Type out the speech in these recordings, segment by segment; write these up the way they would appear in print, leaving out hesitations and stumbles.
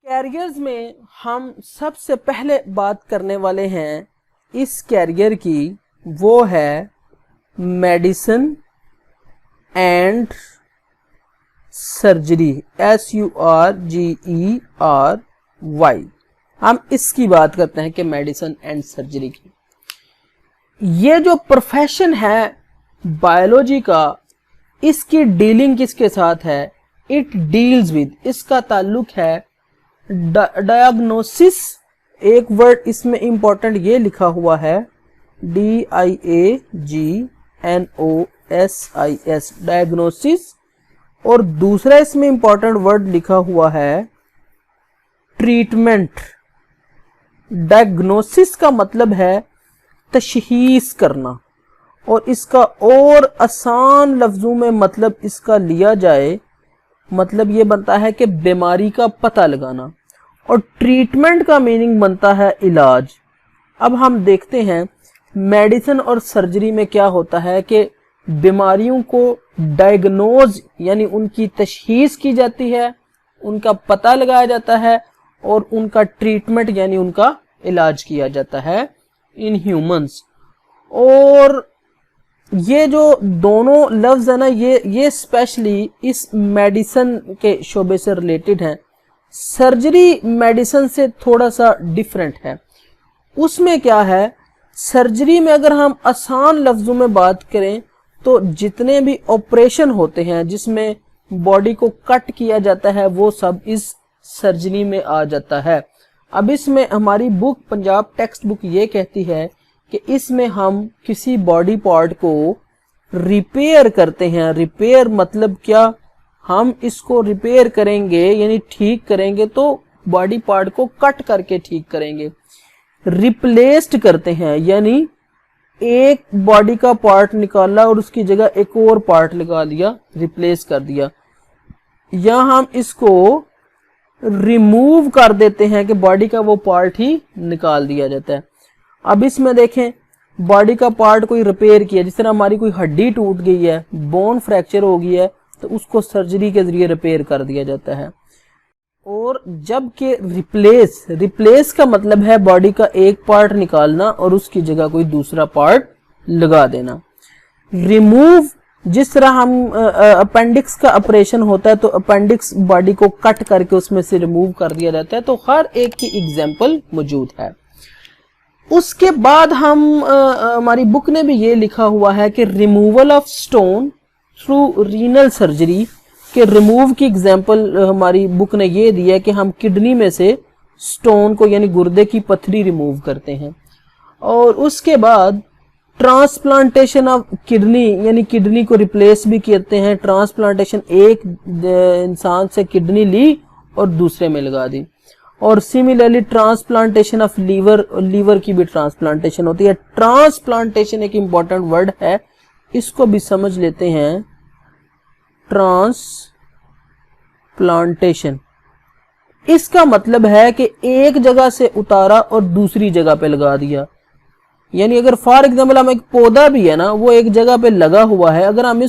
Carriers में हम सबसे पहले बात करने वाले हैं इस कैरियर की, वो है मेडिसिन एंड सर्जरी, SURGERY। हम इसकी बात करते हैं कि मेडिसिन एंड सर्जरी की। ये जो प्रोफेशन है बायोलॉजी का, इसकी डीलिंग किसके साथ है? इट डील्स विद, इसका ताल्लुक है डायग्नोसिस। एक वर्ड इसमें इंपॉर्टेंट ये लिखा हुआ है DIAGNOSIS, डायग्नोसिस। और दूसरा इसमें इंपॉर्टेंट वर्ड लिखा हुआ है ट्रीटमेंट। डायग्नोसिस का मतलब है तशखीस करना, और इसका और आसान लफ्जों में मतलब इसका लिया जाए, मतलब ये बनता है कि बीमारी का पता लगाना, और ट्रीटमेंट का मीनिंग बनता है इलाज। अब हम देखते हैं मेडिसिन और सर्जरी में क्या होता है कि बीमारियों को डायग्नोज यानी उनकी तशखीस की जाती है, उनका पता लगाया जाता है, और उनका ट्रीटमेंट यानी उनका इलाज किया जाता है इन ह्यूमंस। और ये जो दोनों लफ्ज है ना, ये स्पेशली इस मेडिसिन के शोबे से रिलेटेड हैं। सर्जरी मेडिसिन से थोड़ा सा डिफरेंट है। उसमें क्या है, सर्जरी में अगर हम आसान लफ्जों में बात करें तो जितने भी ऑपरेशन होते हैं जिसमें बॉडी को कट किया जाता है, वो सब इस सर्जरी में आ जाता है। अब इसमें हमारी बुक, पंजाब टेक्स्ट बुक, ये कहती है कि इसमें हम किसी बॉडी पार्ट को रिपेयर करते हैं। रिपेयर मतलब क्या? हम इसको रिपेयर करेंगे यानी ठीक करेंगे, तो बॉडी पार्ट को कट करके ठीक करेंगे। रिप्लेस्ड करते हैं यानी एक बॉडी का पार्ट निकाला और उसकी जगह एक और पार्ट लगा दिया, रिप्लेस कर दिया। या हम इसको रिमूव कर देते हैं कि बॉडी का वो पार्ट ही निकाल दिया जाता है। अब इसमें देखें, बॉडी का पार्ट कोई रिपेयर किया, जिस तरह हमारी कोई हड्डी टूट गई है, बोन फ्रैक्चर हो गई है, तो उसको सर्जरी के जरिए रिपेयर कर दिया जाता है। और जबकि रिप्लेस का मतलब है बॉडी का एक पार्ट निकालना और उसकी जगह कोई दूसरा पार्ट लगा देना। रिमूव, जिस तरह हम अपेंडिक्स का ऑपरेशन होता है तो अपेंडिक्स बॉडी को कट करके उसमें से रिमूव कर दिया जाता है। तो हर एक की एग्जाम्पल मौजूद है। उसके बाद हमारी बुक ने भी ये लिखा हुआ है कि removal of stone through renal surgery के रिमूव की एग्जांपल हमारी बुक ने ये दी है कि हम किडनी में से स्टोन को यानी गुर्दे की पथरी रिमूव करते हैं। और उसके बाद ट्रांसप्लांटेशन ऑफ किडनी यानी किडनी को रिप्लेस भी करते हैं। ट्रांसप्लांटेशन, एक इंसान से किडनी ली और दूसरे में लगा दी। और सिमिलरली ट्रांसप्लांटेशन ऑफ लीवर की भी ट्रांसप्लांटेशन होती है। ट्रांसप्लांटेशन एक इंपॉर्टेंट वर्ड है, इसको भी समझ लेते हैं। ट्रांसप्लांटेशन, इसका मतलब है कि एक जगह से उतारा और दूसरी जगह पे लगा दिया। यानी अगर फॉर एग्जाम्पल हम एक पौधा भी है ना, वो एक जगह पे लगा हुआ है, अगर हम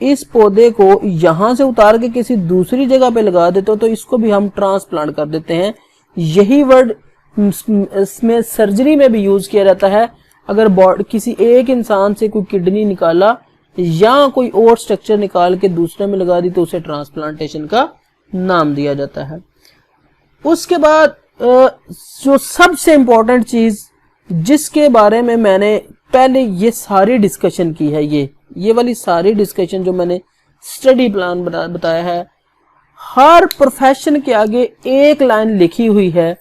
इस पौधे को यहां से उतार के किसी दूसरी जगह पे लगा देते हो तो इसको भी हम ट्रांसप्लांट कर देते हैं। यही वर्ड इसमें सर्जरी में भी यूज किया जाता है। अगर किसी एक इंसान से कोई किडनी निकाला या कोई और स्ट्रक्चर निकाल के दूसरे में लगा दी तो उसे ट्रांसप्लांटेशन का नाम दिया जाता है। उसके बाद जो सबसे इंपॉर्टेंट चीज जिसके बारे में मैंने पहले ये सारी डिस्कशन की है, ये वाली सारी डिस्कशन जो मैंने स्टडी प्लान बताया है, हर प्रोफेशन के आगे एक लाइन लिखी हुई है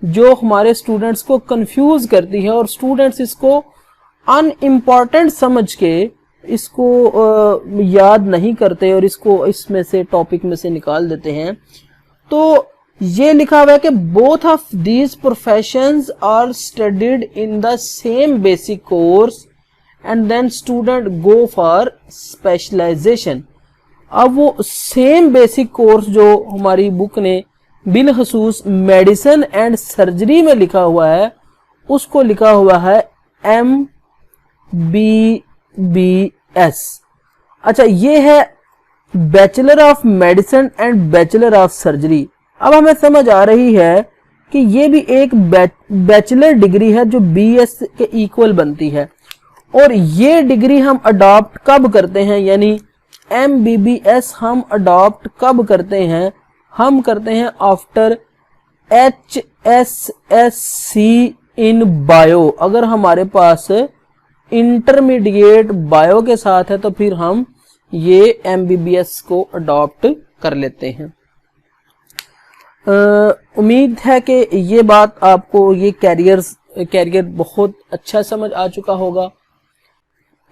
जो हमारे स्टूडेंट्स को कंफ्यूज करती है और स्टूडेंट्स इसको अनइम्पॉर्टेंट समझ के इसको याद नहीं करते और इसको इसमें से टॉपिक में से निकाल देते हैं। तो ये लिखा हुआ है कि both of these professions are studied in the same basic course and then student go for specialisation. अब वो सेम बेसिक कोर्स जो हमारी बुक ने बिलखसूस मेडिसिन एंड सर्जरी में लिखा हुआ है, उसको लिखा हुआ है MBBS। अच्छा, ये है bachelor of medicine and bachelor of surgery. अब हमें समझ आ रही है कि ये भी एक बैचलर डिग्री है जो बीएस के इक्वल बनती है, और ये डिग्री हम अडॉप्ट कब करते हैं, यानी एमबीबीएस हम अडॉप्ट कब करते हैं, हम करते हैं आफ्टर HSSC इन बायो। अगर हमारे पास इंटरमीडिएट बायो के साथ है तो फिर हम ये एमबीबीएस को अडॉप्ट कर लेते हैं। उम्मीद है कि ये बात आपको, ये कैरियर बहुत अच्छा समझ आ चुका होगा।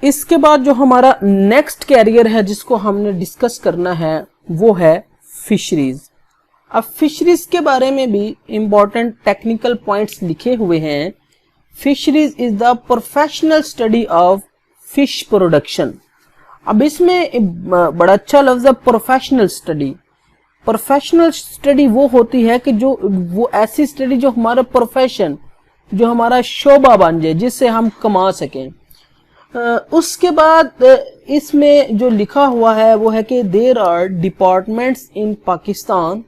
इसके बाद जो हमारा नेक्स्ट कैरियर है जिसको हमने डिस्कस करना है वो है फिशरीज। अब फिशरीज के बारे में भी इंपॉर्टेंट टेक्निकल पॉइंट्स लिखे हुए हैं। Fisheries is the professional study of fish production. अब इसमें बड़ा अच्छा लफ्ज है प्रोफेशनल स्टडी। प्रोफेशनल स्टडी वो होती है कि जो वो ऐसी स्टडी जो हमारा प्रोफेशन, जो हमारा शोबा बन जाए, जिससे हम कमा सकें। उसके बाद इसमें जो लिखा हुआ है वो है कि there are departments in Pakistan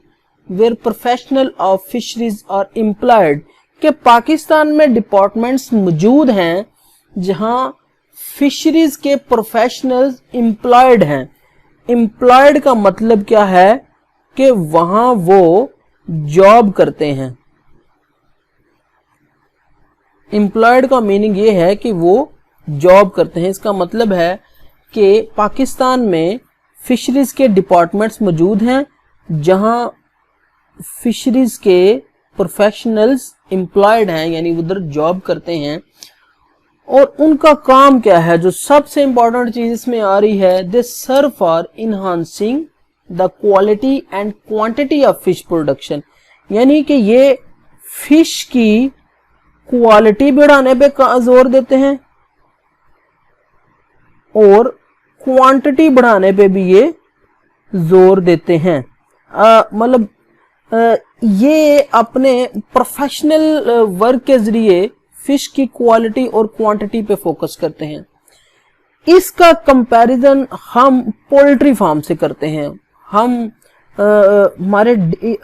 where professional of fisheries are employed, कि पाकिस्तान में डिपार्टमेंट्स मौजूद हैं जहां फिशरीज के प्रोफेशनल्स एम्प्लॉयड हैं। एम्प्लॉयड का मतलब क्या है कि वहां वो जॉब करते हैं। एम्प्लॉयड का मीनिंग ये है कि वो जॉब करते हैं। इसका मतलब है कि पाकिस्तान में फिशरीज के डिपार्टमेंट्स मौजूद हैं जहां फिशरीज के प्रोफेशनल्स एम्प्लॉयड हैं, यानी उधर जॉब करते हैं। और उनका काम क्या है, जो सबसे इंपॉर्टेंट चीज इसमें आ रही है, they serve for enhancing the quality and quantity of fish production, यानी कि ये फिश की क्वालिटी बढ़ाने पे जोर देते हैं और क्वांटिटी बढ़ाने पे भी ये जोर देते हैं। मतलब ये अपने प्रोफेशनल वर्क के जरिए फिश की क्वालिटी और क्वांटिटी पे फोकस करते हैं। इसका कंपैरिजन हम पोल्ट्री फार्म से करते हैं। हम हमारे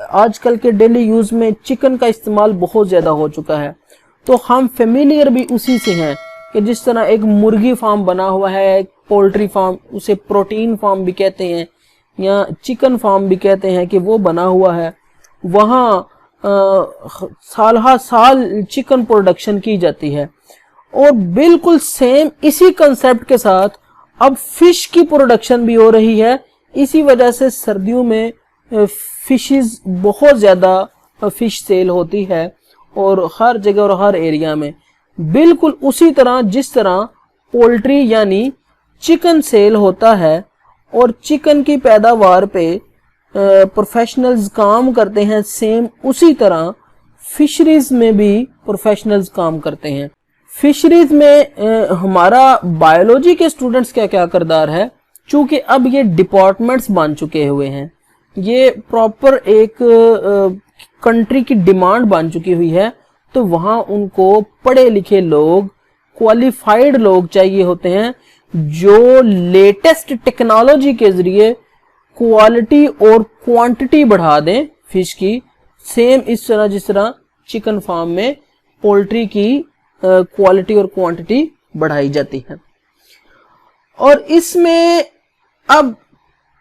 आजकल के डेली यूज में चिकन का इस्तेमाल बहुत ज्यादा हो चुका है, तो हम फेमिलियर भी उसी से हैं कि जिस तरह एक मुर्गी फार्म बना हुआ है, एक पोल्ट्री फार्म, उसे प्रोटीन फार्म भी कहते हैं या चिकन फार्म भी कहते हैं, कि वो बना हुआ है। वहाँ साल हर साल चिकन प्रोडक्शन की जाती है, और बिल्कुल सेम इसी कंसेप्ट के साथ अब फिश की प्रोडक्शन भी हो रही है। इसी वजह से सर्दियों में फिशेस बहुत ज़्यादा फिश सेल होती है और हर जगह और हर एरिया में, बिल्कुल उसी तरह जिस तरह पोल्ट्री यानी चिकन सेल होता है और चिकन की पैदावार पे प्रोफेशनल्स काम करते हैं, सेम उसी तरह फिशरीज में भी प्रोफेशनल्स काम करते हैं। फिशरीज में हमारा बायोलॉजी के स्टूडेंट्स क्या क्या किरदार है, चूंकि अब ये डिपार्टमेंट्स बन चुके हुए हैं, ये प्रॉपर एक कंट्री की डिमांड बन चुकी हुई है, तो वहां उनको पढ़े लिखे लोग, क्वालिफाइड लोग चाहिए होते हैं जो लेटेस्ट टेक्नोलॉजी के जरिए क्वालिटी और क्वांटिटी बढ़ा दें फिश की, सेम इस तरह जिस तरह चिकन फार्म में पोल्ट्री की क्वालिटी और क्वांटिटी बढ़ाई जाती है। और इसमें अब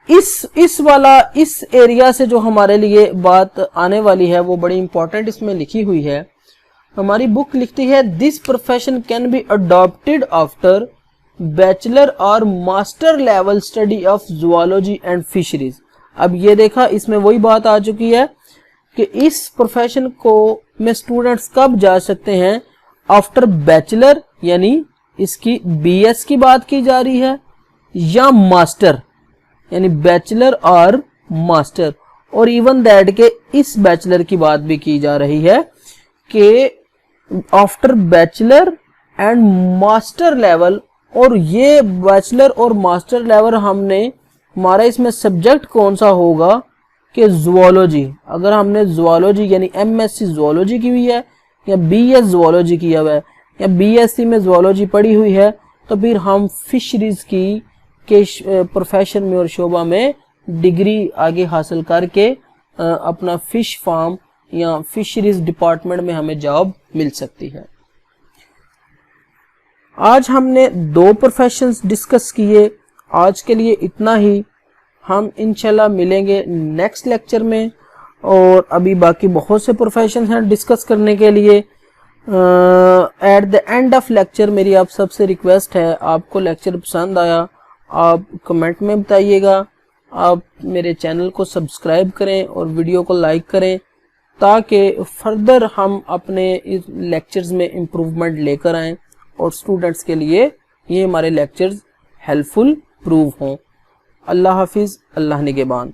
इस एरिया से जो हमारे लिए बात आने वाली है वो बड़ी इंपॉर्टेंट इसमें लिखी हुई है। हमारी बुक लिखती है this profession can be adopted after bachelor और master level study of zoology and fisheries. अब ये देखा, इसमें वही बात आ चुकी है कि इस प्रोफेशन को में स्टूडेंट्स कब जा सकते हैं, आफ्टर बैचलर, यानी इसकी बीएस की बात की जा रही है, या मास्टर यानी बैचलर और मास्टर, और इवन दैट के इस बैचलर की बात भी की जा रही है कि after bachelor and master level. और ये बैचलर और मास्टर लेवल हमारा इसमें सब्जेक्ट कौन सा होगा कि जूलॉजी। अगर हमने जूलॉजी यानी एमएससी जूलॉजी की हुई है या बीएस जूलॉजी किया हुआ है या बीएससी में जूलॉजी पढ़ी हुई है, तो फिर हम फिशरीज के प्रोफेशन में और शोबा में डिग्री आगे हासिल करके अपना फिश फार्म या फिशरीज डिपार्टमेंट में हमें जॉब मिल सकती है। आज हमने 2 प्रोफेशंस डिस्कस किए। आज के लिए इतना ही। हम इंशाल्लाह मिलेंगे नेक्स्ट लेक्चर में, और अभी बाकी बहुत से प्रोफेशंस हैं डिस्कस करने के लिए। At the end of lecture मेरी आप सबसे रिक्वेस्ट है, आपको लेक्चर पसंद आया आप कमेंट में बताइएगा। आप मेरे चैनल को सब्सक्राइब करें और वीडियो को लाइक करें, ताकि फर्दर हम अपने इस लेक्चर्स में इम्प्रूवमेंट लेकर आएँ और स्टूडेंट्स के लिए ये हमारे लेक्चर्स हेल्पफुल प्रूव हों। अल्लाह हाफिज़, अल्लाह निगहबान।